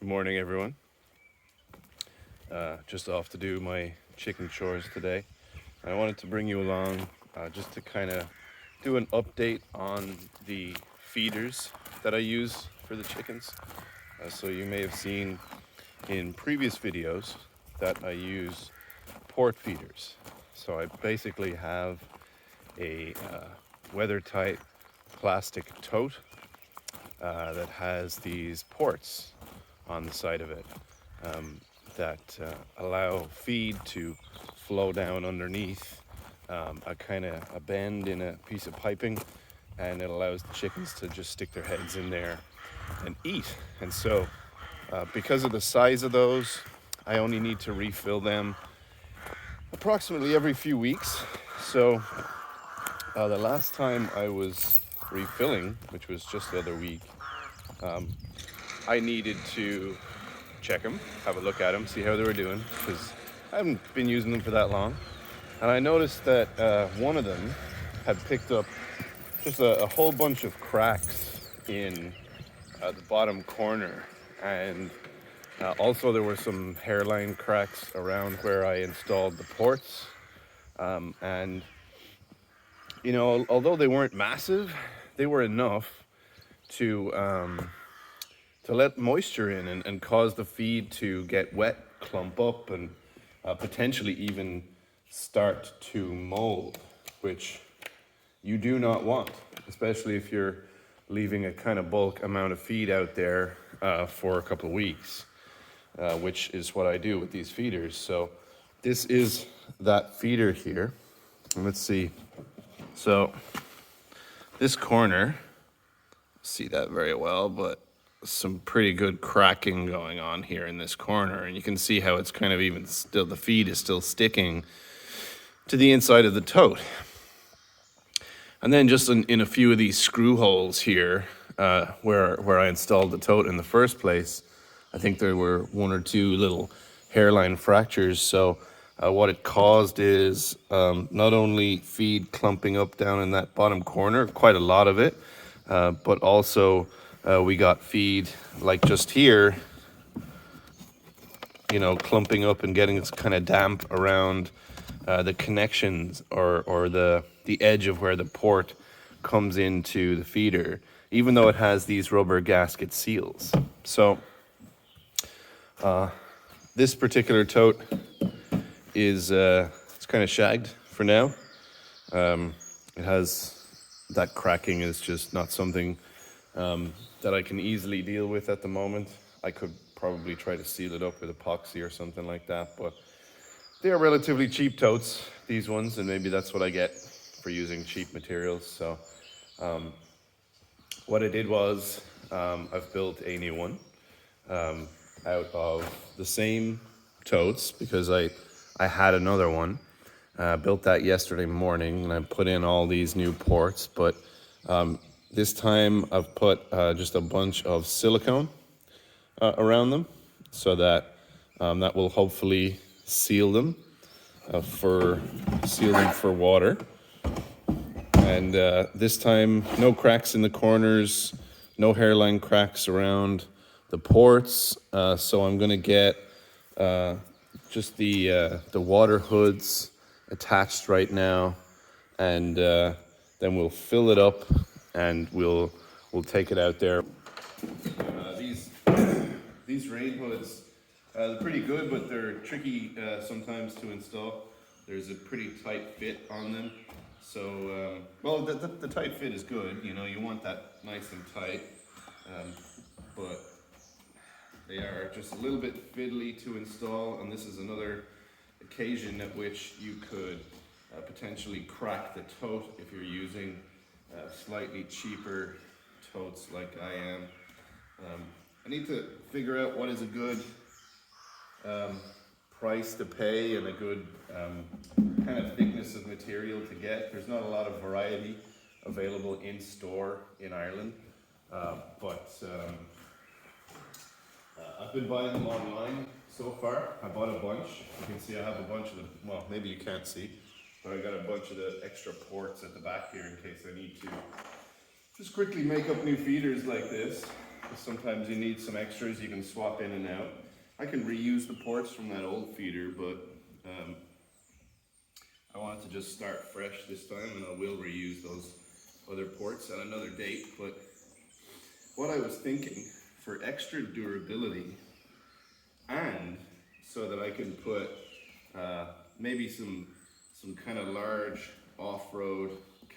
Good morning, everyone. Just off to do my chicken chores today. I wanted to bring you along just to kind of do an update on the feeders that I use for the chickens. So you may have seen in previous videos that I use port feeders. So I basically have a weather-tight plastic tote that has these ports on the side of it that allow feed to flow down underneath a kind of a bend in a piece of piping, and it allows the chickens to just stick their heads in there and eat. And so because of the size of those, I only need to refill them approximately every few weeks. So the last time I was refilling, which was just the other week, I needed to check them, have a look at them, see how they were doing, because I haven't been using them for that long. And I noticed that one of them had picked up just a whole bunch of cracks in the bottom corner. And also there were some hairline cracks around where I installed the ports. And, you know, although they weren't massive, they were enough to let moisture in and cause the feed to get wet, clump up, and potentially even start to mold, which you do not want, especially if you're leaving a kind of bulk amount of feed out there for a couple of weeks, which is what I do with these feeders. So this is that feeder here. And let's see. So this corner, see that very well, but some pretty good cracking going on here in this corner, and you can see how it's kind of even still, the feed is still sticking to the inside of the tote. And then just in a few of these screw holes here, where I installed the tote in the first place, I think there were one or two little hairline fractures. So what it caused is not only feed clumping up down in that bottom corner, quite a lot of it, but also we got feed like just here, you know, clumping up and getting kind of damp around the connections or the edge of where the port comes into the feeder, even though it has these rubber gasket seals. So this particular tote is it's kind of shagged for now. It has that cracking is just not something that I can easily deal with at the moment. I could probably try to seal it up with epoxy or something like that, but they are relatively cheap totes, these ones, and maybe that's what I get for using cheap materials. So what I did was I've built a new one out of the same totes because I had another one. Built that yesterday morning, and I put in all these new ports, but this time I've put just a bunch of silicone around them so that that will hopefully seal them for water. And this time, no cracks in the corners, no hairline cracks around the ports. So I'm gonna get just the water hoods attached right now, and then we'll fill it up and we'll take it out there. These rain hoods, they're pretty good, but they're tricky sometimes to install. There's a pretty tight fit on them. So, well, the tight fit is good. You know, you want that nice and tight, but they are just a little bit fiddly to install, and this is another occasion at which you could potentially crack the tote if you're using slightly cheaper totes like I am. I need to figure out what is a good price to pay and a good kind of thickness of material to get. There's not a lot of variety available in store in Ireland, but I've been buying them online so far. I bought a bunch. You can see I have a bunch of them. Well, maybe you can't see, but I got a bunch of the extra ports at the back here in case I need to just quickly make up new feeders like this. Sometimes you need some extras you can swap in and out. I can reuse the ports from that old feeder, but I wanted to just start fresh this time, and I will reuse those other ports at another date. But what I was thinking, for extra durability, and so that I can put maybe some kind of large off-road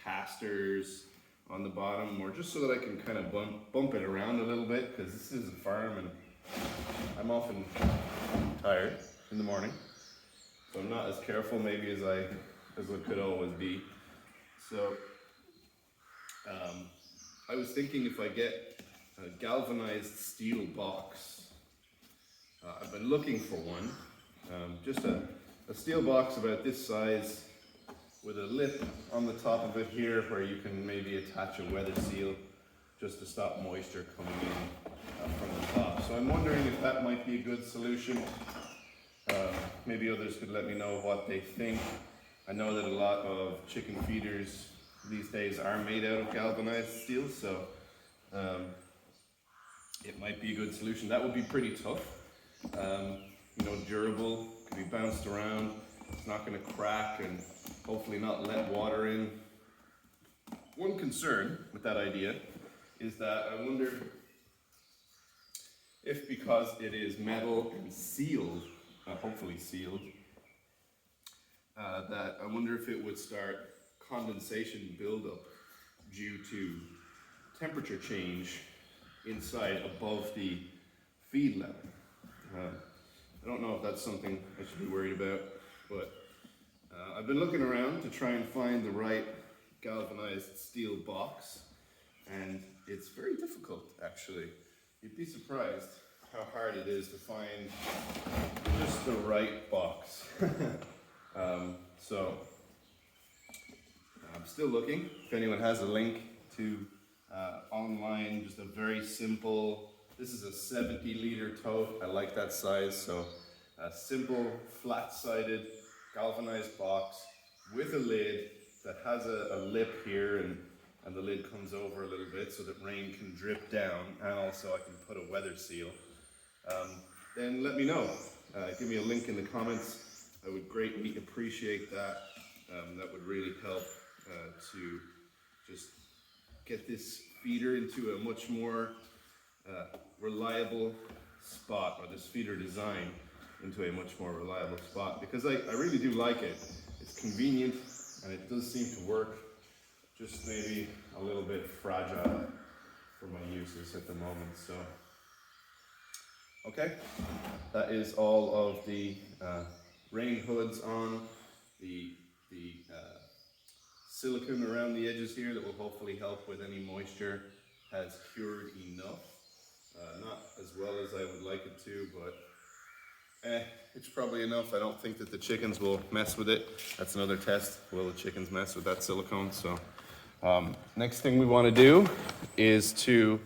casters on the bottom, or just so that I can kind of bump it around a little bit, because this is a farm and I'm often tired in the morning, so I'm not as careful maybe as I could always be. So I was thinking, if I get a galvanized steel box, I've been looking for one, just a steel box about this size, with a lip on the top of it here where you can maybe attach a weather seal just to stop moisture coming in from the top. So I'm wondering if that might be a good solution. Maybe others could let me know what they think. I know that a lot of chicken feeders these days are made out of galvanized steel, so it might be a good solution. That would be pretty tough. You know, durable, can be bounced around, it's not going to crack, and hopefully not let water in. One concern with that idea is that I wonder if, because it is metal and sealed, hopefully sealed, that I wonder if it would start condensation buildup due to temperature change inside above the feed level. I don't know if that's something I should be worried about, but I've been looking around to try and find the right galvanized steel box, and it's very difficult, actually. You'd be surprised how hard it is to find just the right box. So I'm still looking. If anyone has a link to online, just a very simple, this is a 70-liter tote. I like that size, so a simple, flat-sided, galvanized box with a lid that has a lip here, and the lid comes over a little bit so that rain can drip down, and also I can put a weather seal. Then let me know. Give me a link in the comments. I would greatly appreciate that. That would really help to just get this feeder into a much more reliable spot, or this feeder design into a much more reliable spot, because I really do like it. It's convenient and it does seem to work, just maybe a little bit fragile for my uses at the moment. So okay, that is all of the rain hoods on, the silicone around the edges here that will hopefully help with any moisture has cured enough. Not as well as I would like it to, but it's probably enough. I don't think that the chickens will mess with it. That's another test. Will the chickens mess with that silicone? So next thing we want to do is to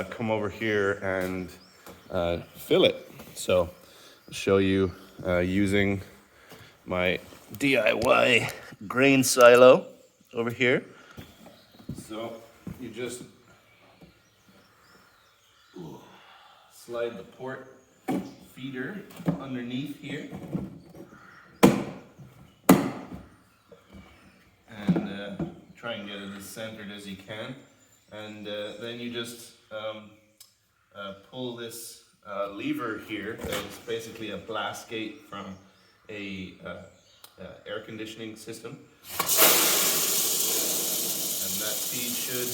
come over here and fill it. So I'll show you using my DIY grain silo over here. So you just slide the port feeder underneath here, and try and get it as centered as you can, and then you just pull this lever here. It's basically a blast gate from a air conditioning system, and that feed should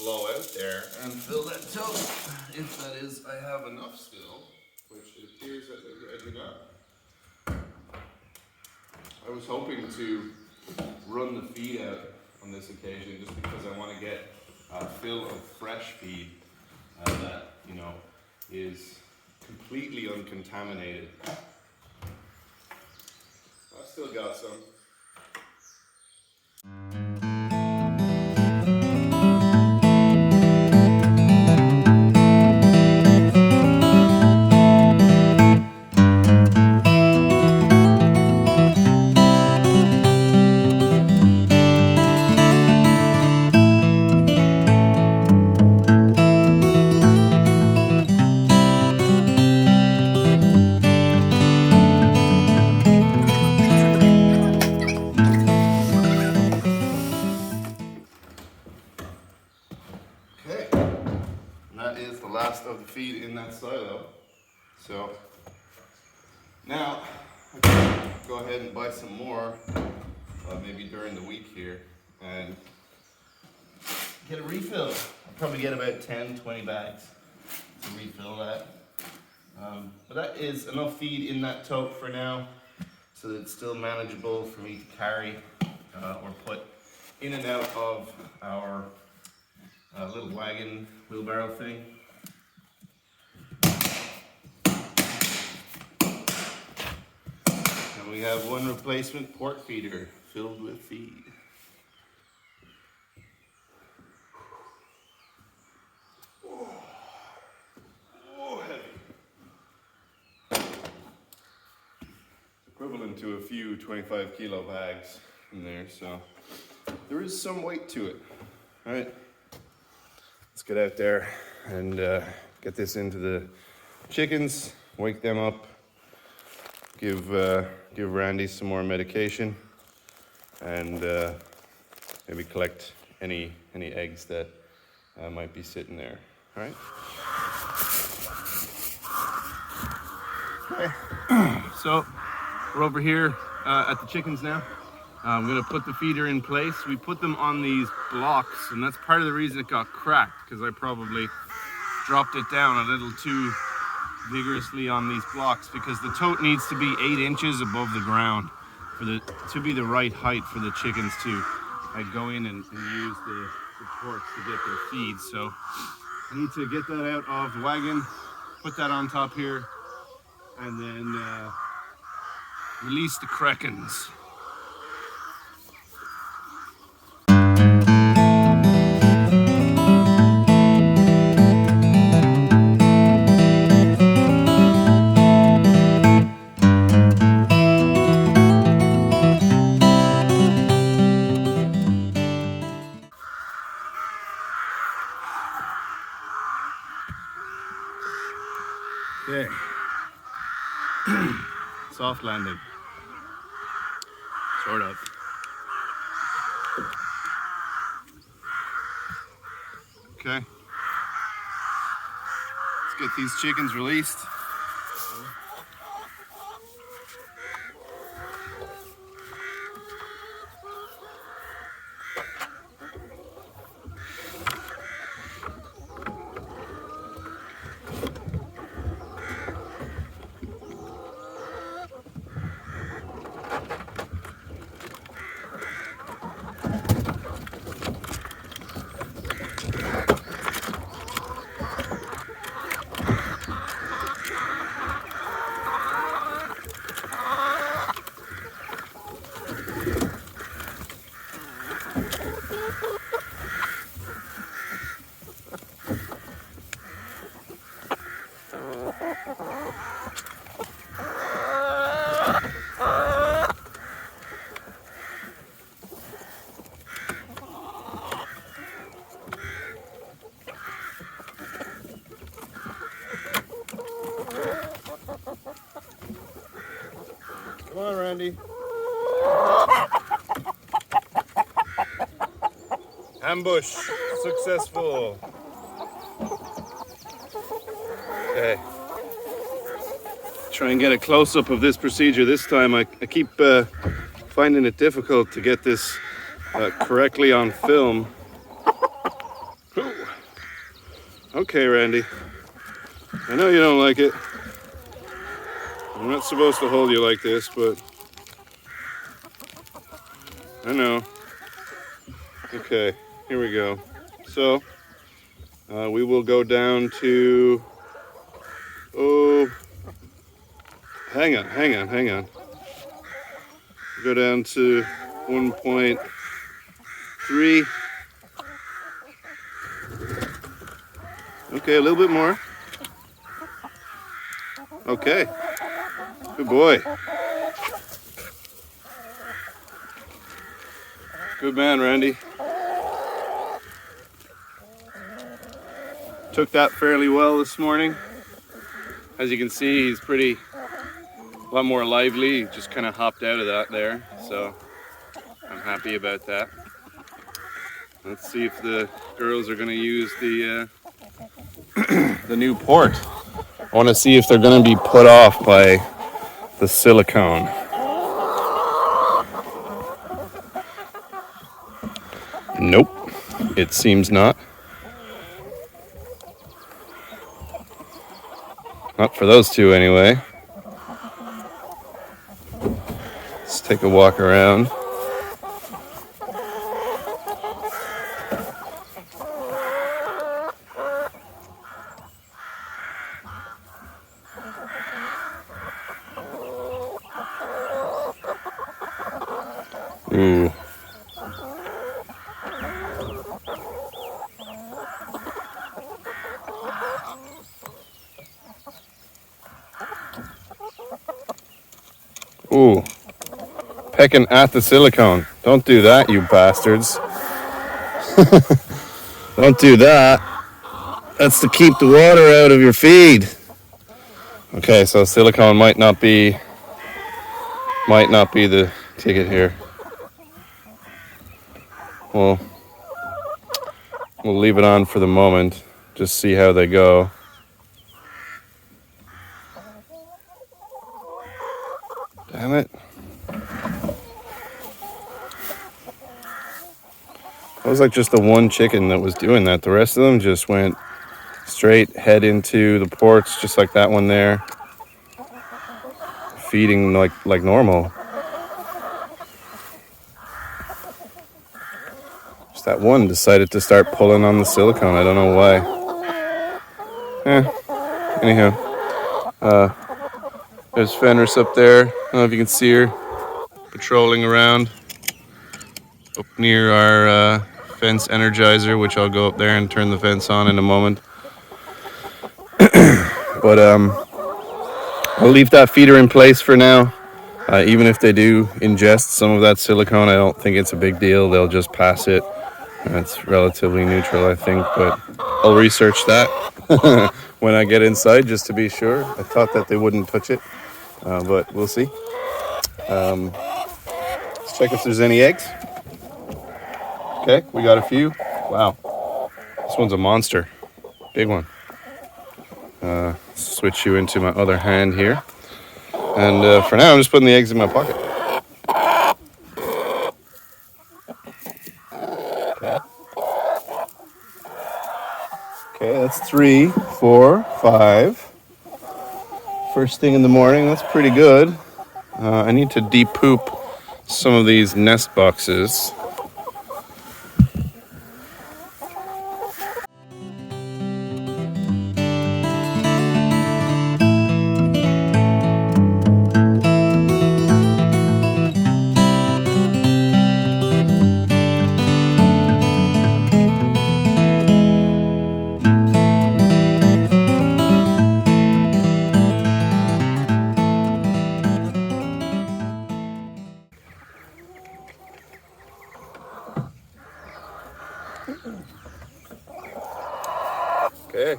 flow out there and fill that tote, if that is, I have enough still, which it appears that I do not. I was hoping to run the feed out on this occasion, just because I want to get a fill of fresh feed that, you know, is completely uncontaminated. I've still got some. that is the last of the feed in that silo. So now I can go ahead and buy some more, maybe during the week here, and get a refill. I'll probably get about 10-20 bags to refill that. But that is enough feed in that tote for now, so that it's still manageable for me to carry or put in and out of our little wagon wheelbarrow thing. And we have one replacement pork feeder filled with feed. Equivalent to a few 25 kilo bags in there, so there is some weight to it. All right, let's get out there and get this into the chickens, wake them up, give Randy some more medication, and maybe collect any eggs that might be sitting there. All right. Okay. So we're over here at the chickens now. I'm gonna put the feeder in place. We put them on these blocks, and that's part of the reason it got cracked, because I probably dropped it down a little too vigorously on these blocks, because the tote needs to be 8 inches above the ground to be the right height for the chickens to go in and use the ports to get their feed. So I need to get that out of the wagon, put that on top here, and then release the krakens. Okay. Soft landing. Sort of. Okay. Let's get these chickens released. Come on, Randy. Ambush successful. Okay. Try and get a close-up of this procedure. This time I keep finding it difficult to get this correctly on film. Ooh. Okay, Randy. I know you don't like it. I'm not supposed to hold you like this, but I know. Okay, here we go. So we will go down to, hang on. Go down to 1.3. Okay, a little bit more. Okay, good boy. Good man, Randy. Took that fairly well this morning. As you can see, he's a lot more lively. He just kind of hopped out of that there, so I'm happy about that. Let's see if the girls are going to use the the new port. I want to see if they're going to be put off by the silicone. Nope, it seems not. Not for those two anyway. Let's take a walk around. Ooh. Ooh. Pecking at the silicone. Don't do that, you bastards. Don't do that. That's to keep the water out of your feed. Okay, so silicone might not be the ticket here. Well, we'll leave it on for the moment. Just see how they go. Damn it. That was like just the one chicken that was doing that. The rest of them just went straight head into the ports, just like that one there. Feeding like normal. Just that one decided to start pulling on the silicone. I don't know why. Anyhow. There's Fenris up there. I don't know if you can see her patrolling around up near our fence energizer, which I'll go up there and turn the fence on in a moment. But I'll leave that feeder in place for now. Even if they do ingest some of that silicone, I don't think it's a big deal. They'll just pass it. It's relatively neutral, I think, but I'll research that when I get inside just to be sure. I thought that they wouldn't touch it, but we'll see. Let's check if there's any eggs. Okay, we got a few. Wow, this one's a monster. Big one. Switch you into my other hand here. And for now, I'm just putting the eggs in my pocket. Okay, that's 3, 4, 5. First thing in the morning, that's pretty good. I need to de-poop some of these nest boxes. Okay,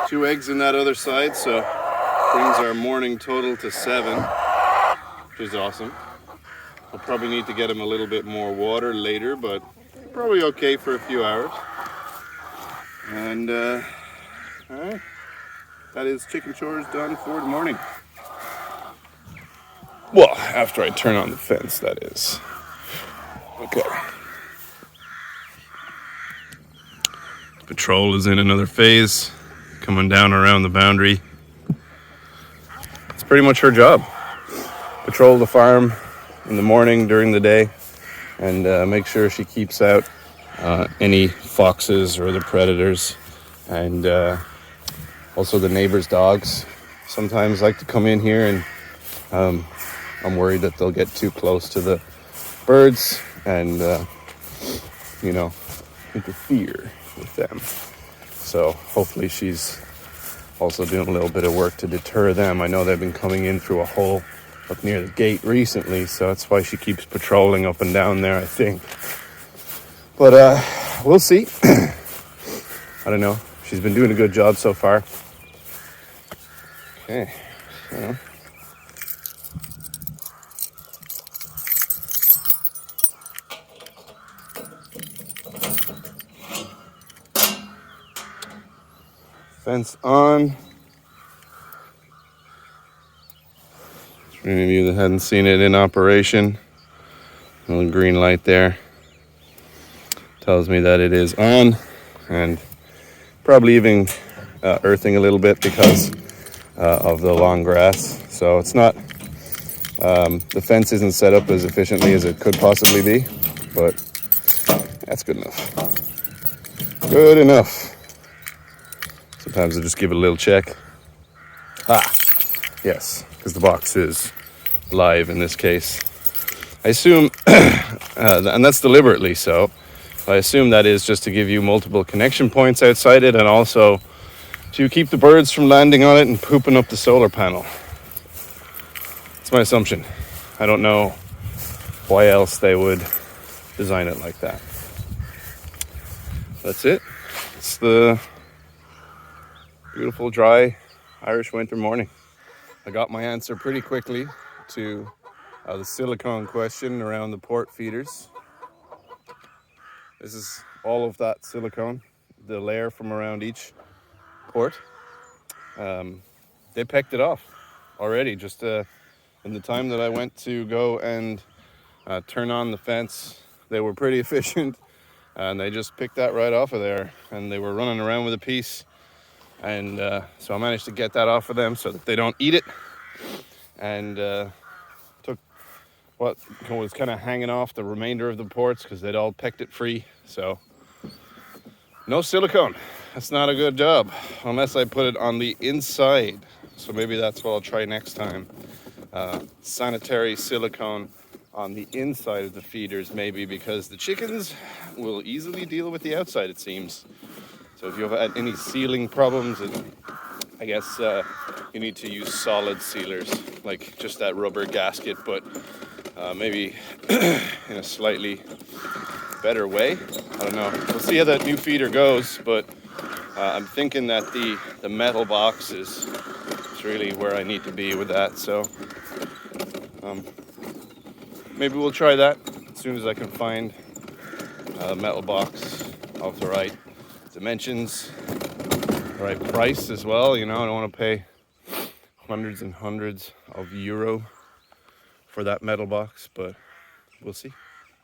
2 eggs in that other side, so brings our morning total to 7, which is awesome. I'll probably need to get them a little bit more water later, but probably okay for a few hours. And all right, that is chicken chores done for the morning. Well, after I turn on the fence, that is. Okay. Patrol is in another phase, coming down around the boundary. It's pretty much her job. Patrol the farm in the morning, during the day, and make sure she keeps out any foxes or the predators, and also the neighbors' dogs sometimes like to come in here, and I'm worried that they'll get too close to the birds and interfere with them. So hopefully she's also doing a little bit of work to deter them. I know they've been coming in through a hole up near the gate recently, so that's why she keeps patrolling up and down there, I think. But we'll see. I don't know. She's been doing a good job so far. Okay, so Fence on. For any of you that hadn't seen it in operation, a little green light there tells me that it is on, and probably even earthing a little bit because of the long grass. So it's not, the fence isn't set up as efficiently as it could possibly be, but that's good enough. Good enough. Sometimes I just give it a little check. Yes, because the box is live in this case. I assume, and that's deliberately so, I assume that is just to give you multiple connection points outside it, and also to keep the birds from landing on it and pooping up the solar panel. That's my assumption. I don't know why else they would design it like that. That's it. It's the beautiful, dry Irish winter morning. I got my answer pretty quickly to the silicone question around the port feeders. This is all of that silicone, the layer from around each port. They pecked it off already just in the time that I went to go and turn on the fence. They were pretty efficient, and they just picked that right off of there, and they were running around with a piece, and so I managed to get that off of them so that they don't eat it, and took what was kind of hanging off the remainder of the ports because they'd all pecked it free. So no silicone. That's not a good job unless I put it on the inside. So maybe that's what I'll try next time. Sanitary silicone on the inside of the feeders, maybe, because the chickens will easily deal with the outside, it seems. So if you've had any sealing problems, I guess you need to use solid sealers, like just that rubber gasket, but maybe in a slightly better way. I don't know. We'll see how that new feeder goes, but I'm thinking that the metal box is really where I need to be with that. So maybe we'll try that as soon as I can find a metal box of the right dimensions, the right price as well. You know, I don't want to pay hundreds and hundreds of euro for that metal box, but we'll see.